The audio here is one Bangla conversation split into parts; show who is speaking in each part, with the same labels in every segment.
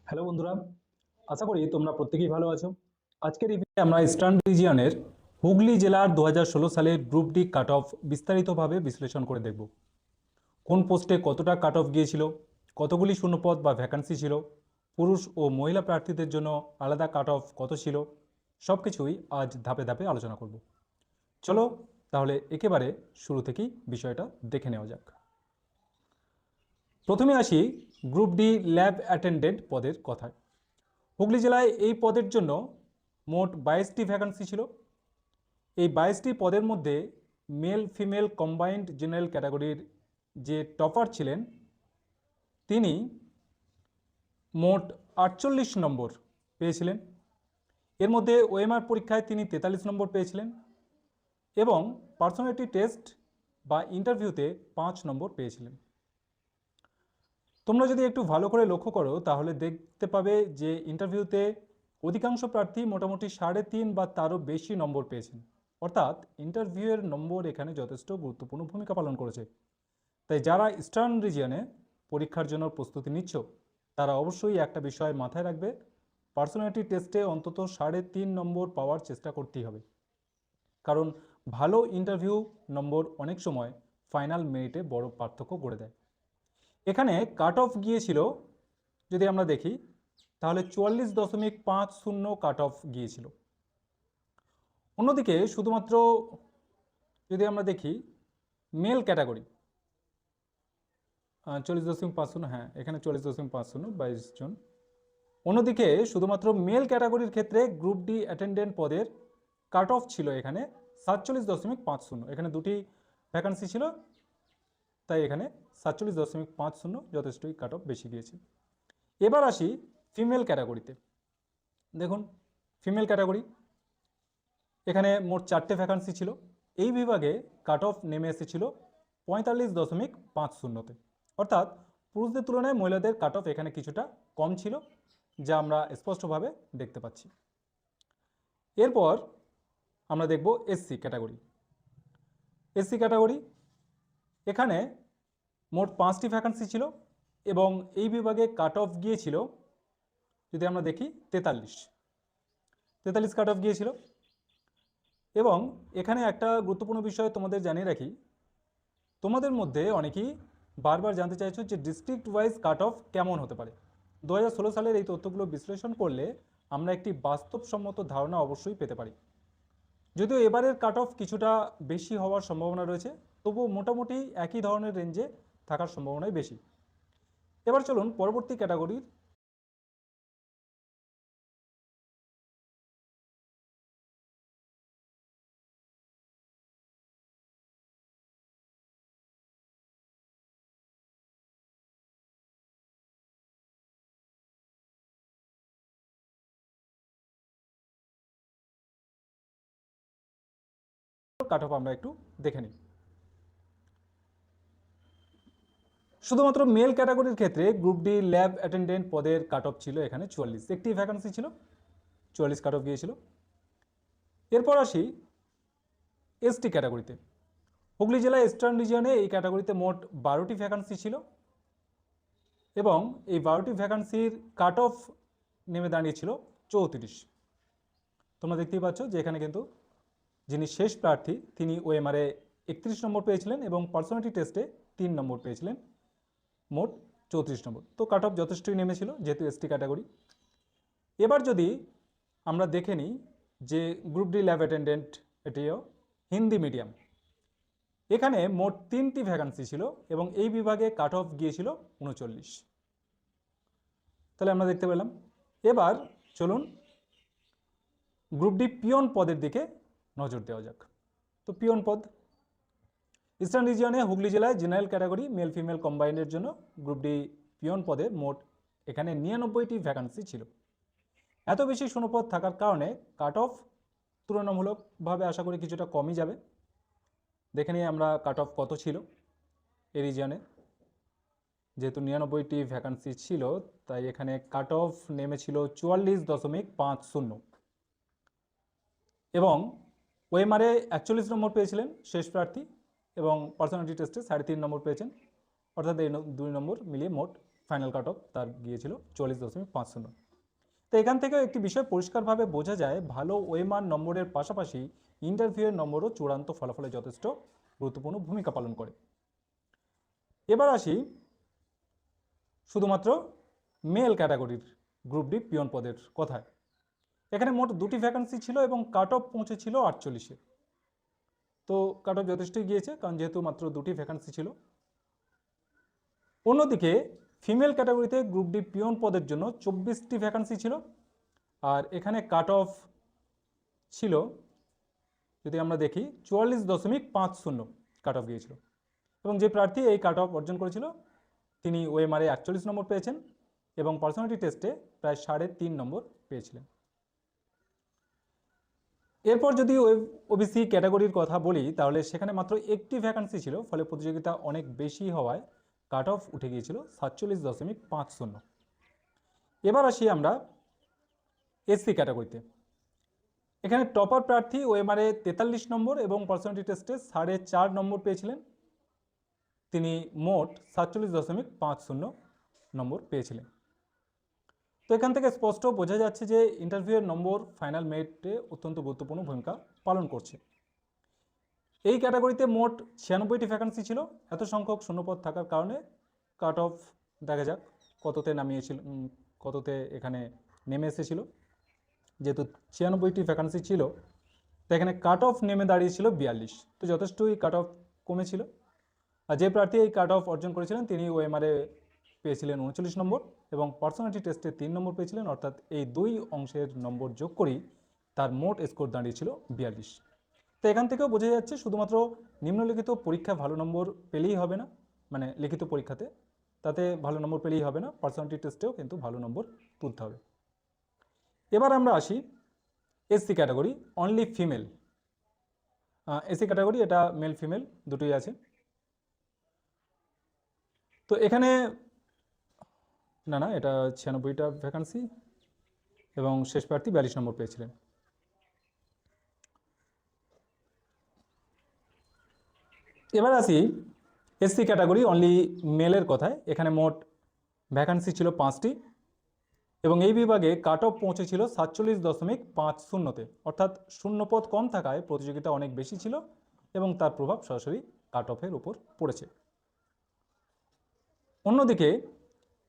Speaker 1: হ্যালো বন্ধুরা, আশা করি তোমরা প্রত্যেকেই ভালো আছো। আজকের এই ভিডিওতে আমরা ইস্টার্ন রিজিয়নের হুগলি জেলার 2016 সালের গ্রুপ ডি কাট অফ বিস্তারিতভাবে বিশ্লেষণ করে দেখব। কোন পোস্টে কতটা কাট অফ গিয়েছিল, কতগুলি শূন্যপদ বা ভ্যাকান্সি ছিল, পুরুষ ও মহিলা প্রার্থীদের জন্য আলাদা কাট অফ কত ছিল, সব কিছুই আজ ধাপে ধাপে আলোচনা করব। চলো তাহলে একেবারে শুরু থেকেই বিষয়টা দেখে নেওয়া যাক। প্রথমে আসি গ্রুপ ডি ল্যাব অ্যাটেন্ডেন্ট পদের কথায়। হুগলি জেলায় এই পদের জন্য মোট 22টি ভ্যাকান্সি ছিল। এই 22টি পদের মধ্যে মেল ফিমেল কম্বাইন্ড জেনারেল ক্যাটাগরির যে টপার ছিলেন তিনি মোট 48 নম্বর পেয়েছিলেন। এর মধ্যে ওএমআর পরীক্ষায় তিনি 43 নম্বর পেয়েছিলেন এবং পার্সোনালিটি টেস্ট বা ইন্টারভিউতে 5 নম্বর পেয়েছিলেন। তোমরা যদি একটু ভালো করে লক্ষ্য করো তাহলে দেখতে পাবে যে ইন্টারভিউতে অধিকাংশ প্রার্থী মোটামুটি 3.5 বা তারও বেশি নম্বর পেয়েছেন। অর্থাৎ ইন্টারভিউয়ের নম্বর এখানে যথেষ্ট গুরুত্বপূর্ণ ভূমিকা পালন করেছে। তাই যারা ইস্টার্ন রিজিয়নে পরীক্ষার জন্য প্রস্তুতি নিচ্ছ তারা অবশ্যই একটা বিষয় মাথায় রাখবে, পার্সোনালিটি টেস্টে অন্তত 3.5 নম্বর পাওয়ার চেষ্টা করতেই হবে। কারণ ভালো ইন্টারভিউ নম্বর অনেক সময় ফাইনাল মেরিটে বড় পার্থক্য করে দেয়। এখানে কাট অফ গিয়েছিল যদি আমরা দেখি তাহলে 44.50 কাট অফ গিয়েছিল। অন্যদিকে শুধুমাত্র যদি আমরা দেখি মেল ক্যাটাগরি 40.50, হ্যাঁ এখানে 40.50, 22 জন। অন্যদিকে শুধুমাত্র মেল ক্যাটাগরির ক্ষেত্রে গ্রুপ ডি অ্যাটেন্ডেন্ট পদের কাট অফ ছিল এখানে 47.50। এখানে দুটি ভ্যাকান্সি ছিল তাই এখানে 47.50 যথেষ্টই কাট অফ বেশি গিয়েছে। এবার আসি ফিমেল ক্যাটাগরিতে। দেখুন ফিমেল ক্যাটাগরি এখানে মোট 4টে ভ্যাকান্সি ছিল। এই বিভাগে কাট অফ নেমে এসেছিল 45.50-তে, অর্থাৎ পুরুষদের তুলনায় মহিলাদের কাট অফ এখানে কিছুটা কম ছিল, যা আমরা স্পষ্টভাবে দেখতে পাচ্ছি। এরপর আমরা দেখব এসসি ক্যাটাগরি। এসসি ক্যাটাগরি এখানে মোট 5টি ভ্যাকান্সি ছিল এবং এই বিভাগে কাট অফ গিয়েছিল যদি আমরা দেখি 43 কাট অফ গিয়েছিল। এবং এখানে একটা গুরুত্বপূর্ণ বিষয় তোমাদের জানিয়ে রাখি, তোমাদের মধ্যে অনেকেই বারবার জানতে চাইছো যে ডিস্ট্রিক্ট ওয়াইজ কাট অফ কেমন হতে পারে। 2016 সালের এই তথ্যগুলো বিশ্লেষণ করলে আমরা একটি বাস্তবসম্মত ধারণা অবশ্যই পেতে পারি। যদিও এবারের কাট অফ কিছুটা বেশি হওয়ার সম্ভাবনা রয়েছে, তবুও মোটামুটি একই ধরনের রেঞ্জে থাকার সম্ভাবনাই বেশি। এবার চলুন পরবর্তী ক্যাটাগরির কাট অফ আমরা একটু দেখে নিই। শুধুমাত্র মেল ক্যাটাগরির ক্ষেত্রে গ্রুপ ডি ল্যাব অ্যাটেন্ডেন্ট পদের কাট অফ ছিল এখানে 44, একটি ভ্যাকান্সি ছিল, 44 কাট অফ গিয়েছিল। এরপর আসি এসটি ক্যাটাগরিতে। হুগলি জেলা ইস্টার্ন রিজিয়নে এই ক্যাটাগরিতে মোট 12টি ভ্যাকান্সি ছিল এবং এই 12টি ভ্যাকান্সির কাট অফ নেমে দাঁড়িয়েছিল 34। তোমরা দেখতেই পাচ্ছ যে এখানে কিন্তু যিনি শেষ প্রার্থী তিনি ওএমআরে 31 নম্বর পেয়েছিলেন এবং পার্সোনালিটি টেস্টে 3 নম্বর পেয়েছিলেন, মোট 34 নম্বর। তো কাট অফ যথেষ্টই নেমেছিল যেহেতু এসটি ক্যাটাগরি। এবার যদি আমরা দেখে নিই যে গ্রুপ ডি ল্যাব অ্যাটেন্ডেন্ট এটিও হিন্দি মিডিয়াম, এখানে মোট 3টি ভ্যাকান্সি ছিল এবং এই বিভাগে কাট অফ গিয়েছিল 39। তাহলে আমরা দেখতে পেলাম। এবার চলুন গ্রুপ ডি পিয়ন পদের দিকে নজর দেওয়া যাক। তো পিয়ন পদ ইস্টার্ন রিজিয়নে হুগলি জেলায় জেনারেল ক্যাটাগরি মেল ফিমেল কম্বাইন্ডের জন্য গ্রুপ ডি পিয়ন পদে মোট এখানে 99টি ভ্যাকান্সি ছিল। এত বেশি শূন্যপদ থাকার কারণে কাট অফ তুলনামূলকভাবে আশা করি কিছুটা কমই যাবে। দেখে নিই আমরা কাট অফ কত ছিল এই রিজিয়নে। যেহেতু 99টি ভ্যাকান্সি ছিল তাই এখানে কাট অফ নেমেছিল 44.50 এবং ওএমআরে 41 নম্বর পেয়েছিলেন শেষ প্রার্থী এবং পার্সোনালিটি টেস্টে 3.5 নম্বর পেয়েছেন, অর্থাৎ এই 2 নম্বর মিলিয়ে মোট ফাইনাল কাট অফ তার গিয়েছিল 44.50। তো এখান থেকেও একটি বিষয় পরিষ্কারভাবে বোঝা যায়, ভালো ওএমআর নম্বরের পাশাপাশি ইন্টারভিউয়ের নম্বরও চূড়ান্ত ফলাফলে যথেষ্ট গুরুত্বপূর্ণ ভূমিকা পালন করে। এবার আসি শুধুমাত্র মেল ক্যাটাগরির গ্রুপ ডি পিয়ন পদের কথায়। এখানে মোট 2টি ভ্যাকান্সি ছিল এবং কাট অফ পৌঁছেছিল 48-এ। তো কাট অফ যথেষ্টই গিয়েছে, কারণ যেহেতু মাত্র 2টি ভ্যাকান্সি ছিল। অন্যদিকে ফিমেল ক্যাটাগরিতে গ্রুপ ডি পিয়ন পদের জন্য 24টি ভ্যাকান্সি ছিল, আর এখানে কাট অফ ছিল, যদি আমরা দেখি 44.50 কাট অফ গিয়েছিল। এবং যে প্রার্থী এই কাট অফ অর্জন করেছিল তিনি ওএমআরে 41 নম্বর পেয়েছেন এবং পার্সোনালিটি টেস্টে প্রায় 3.5 নম্বর পেয়েছিলেন। এরপর যদি ওবিসি ক্যাটাগরির কথা বলি, তাহলে সেখানে মাত্র একটি ভ্যাকান্সি ছিল, ফলে প্রতিযোগিতা অনেক বেশি হওয়ায় কাট অফ উঠে গিয়েছিল 47.50। এবার আসি আমরা এসসি ক্যাটাগরিতে। এখানে টপার প্রার্থী ওএমআরে 43 নম্বর এবং পার্সোনালিটি টেস্টে 4.5 নম্বর পেয়েছিলেন। তিনি মোট 47.50 নম্বর পেয়েছিলেন। তো এখান থেকে স্পষ্ট বোঝা যাচ্ছে যে ইন্টারভিউয়ের নম্বর ফাইনাল মেরিটে অত্যন্ত গুরুত্বপূর্ণ ভূমিকা পালন করছে। এই ক্যাটাগরিতে মোট 96টি ভ্যাকান্সি ছিল। এত সংখ্যক শূন্যপদ থাকার কারণে কাট অফ দেখা যাক কততে নামিয়েছিল, কততে এখানে নেমে এসেছিল। যেহেতু 96টি ভ্যাকান্সি ছিল, তো এখানে কাট অফ নেমে দাঁড়িয়েছিল 42। তো যথেষ্টই কাট অফ কমেছিল। আর যে প্রার্থী এই কাট অফ অর্জন করেছিলেন তিনি ওএমআরে পেয়েছিলেন 39 নম্বর এবং পার্সোনালিটি টেস্টে 3 নম্বর পেয়েছিলেন, অর্থাৎ এই 2 অংশের নম্বর যোগ করেই তার মোট স্কোর দাঁড়িয়েছিল 42। তো এখান থেকেও বোঝা যাচ্ছে শুধুমাত্র নিম্নলিখিত পরীক্ষায় ভালো নম্বর পেলেই হবে না, মানে লিখিত পরীক্ষাতে তাতে ভালো নম্বর পেলেই হবে না, পার্সোনালিটি টেস্টেও কিন্তু ভালো নম্বর তুলতে হবে। এবার আমরা আসি SC category, only female. SC category এটা মেল ফিমেল দুটোই আছে। তো এখানে না এটা 96টা ভ্যাকান্সি এবং শেষ প্রার্থী 42 নম্বর পেয়েছিলেন। এবার আসি এসসি ক্যাটাগরি অনলি মেলের কথায়। এখানে মোট ভ্যাকান্সি ছিল 5টি এবং এই বিভাগে কাট অফ পৌঁছেছিল 47.50-তে, অর্থাৎ শূন্যপদ কম থাকায় প্রতিযোগিতা অনেক বেশি ছিল এবং তার প্রভাব সরাসরি কাট অফের উপর পড়েছে। অন্যদিকে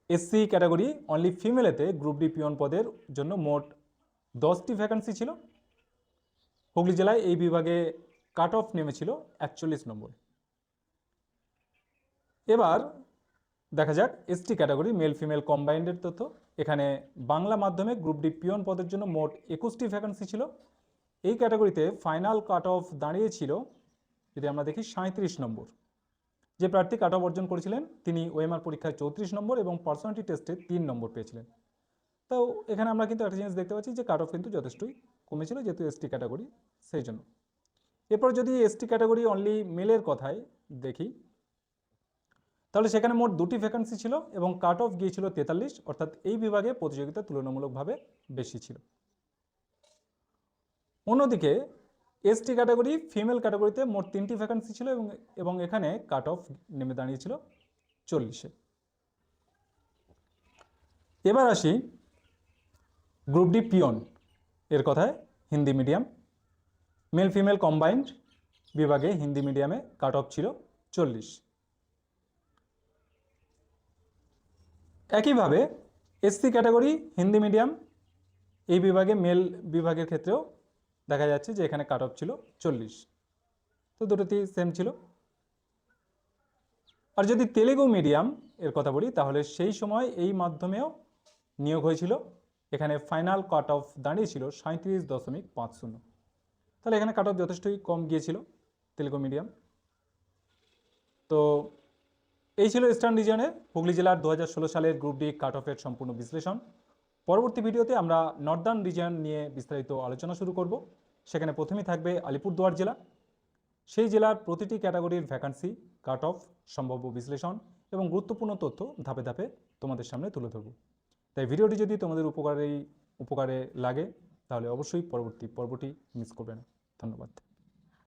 Speaker 1: এসসি ক্যাটাগরি অনলি ফিমেলেতে গ্রুপ ডি পিয়ন পদের জন্য মোট 10টি ভ্যাকান্সি ছিল। হুগলি জেলায় এই বিভাগে কাট অফ নেমেছিল 41 নম্বর। এবার দেখা যাক এসটি ক্যাটাগরি মেল ফিমেল কম্বাইন্ডের তথ্য। এখানে বাংলা মাধ্যমে গ্রুপ ডি পিয়ন পদের জন্য মোট 21টি ভ্যাকান্সি ছিল। এই ক্যাটাগরিতে ফাইনাল কাট অফ দাঁড়িয়েছিল, যদি আমরা দেখি 37 নম্বর। যে প্রার্থী কাট অফ অর্জন করেছিলেন তিনি ওএমআর পরীক্ষায় 34 নম্বর এবং পার্সোনালিটি টেস্টে 3 নম্বর পেয়েছিলেন। তো এখানে আমরা কিন্তু একটা জিনিস দেখতে পাচ্ছি যে কাট অফ কিন্তু যথেষ্টই কমেছিল, যেহেতু এসটি ক্যাটাগরি, সেই জন্য। এরপর যদি এসটি ক্যাটাগরি অনলি মেলের কথায় দেখি, তাহলে সেখানে মোট 2টি ভ্যাকান্সি ছিল এবং কাট অফ গিয়েছিল 43, অর্থাৎ এই বিভাগে প্রতিযোগিতা তুলনামূলকভাবে বেশি ছিল। অন্যদিকে এসটি ক্যাটাগরি ফিমেল ক্যাটাগরিতে মোট 3টি ভ্যাকান্সি ছিল এবং এখানে কাট অফ নেমে দাঁড়িয়েছিল 40-এ। এবার আসি গ্রুপ ডি পিয়ন এর কথায়। Hindi medium male female combined বিভাগে হিন্দি মিডিয়ামে কাট অফ ছিল 40। একইভাবে এসসি ক্যাটাগরি হিন্দি মিডিয়াম এই বিভাগে মেল বিভাগের ক্ষেত্রেও দেখা যাচ্ছে যে এখানে কাট অফ ছিল 40। তো দুটোতেই সেম ছিল। আর যদি তেলেগু মিডিয়াম এর কথা বলি, তাহলে সেই সময় এই মাধ্যমেও নিয়োগ হয়েছিল। এখানে ফাইনাল কাট অফ দাঁড়িয়েছিল 37.50। তাহলে এখানে কাট অফ যথেষ্টই কম গিয়েছিল তেলেগু মিডিয়াম। তো এই ছিল ইস্টার্ন রিজিয়নের হুগলি জেলার 2016 সালের গ্রুপ ডি কাট অফের সম্পূর্ণ বিশ্লেষণ। পরবর্তী ভিডিওতে আমরা নর্দার্ন রিজিয়ন নিয়ে বিস্তারিত আলোচনা শুরু করব। সেখানে প্রথমেই থাকবে আলিপুরদুয়ার জেলা। সেই জেলার প্রতিটি ক্যাটাগরির ভ্যাকান্সি, কাট অফ, সম্ভাব্য বিশ্লেষণ এবং গুরুত্বপূর্ণ তথ্য ধাপে ধাপে তোমাদের সামনে তুলে ধরব। তাই ভিডিওটি যদি তোমাদের উপকারে লাগে তাহলে অবশ্যই পরবর্তী পর্বটি মিস করবে না। ধন্যবাদ।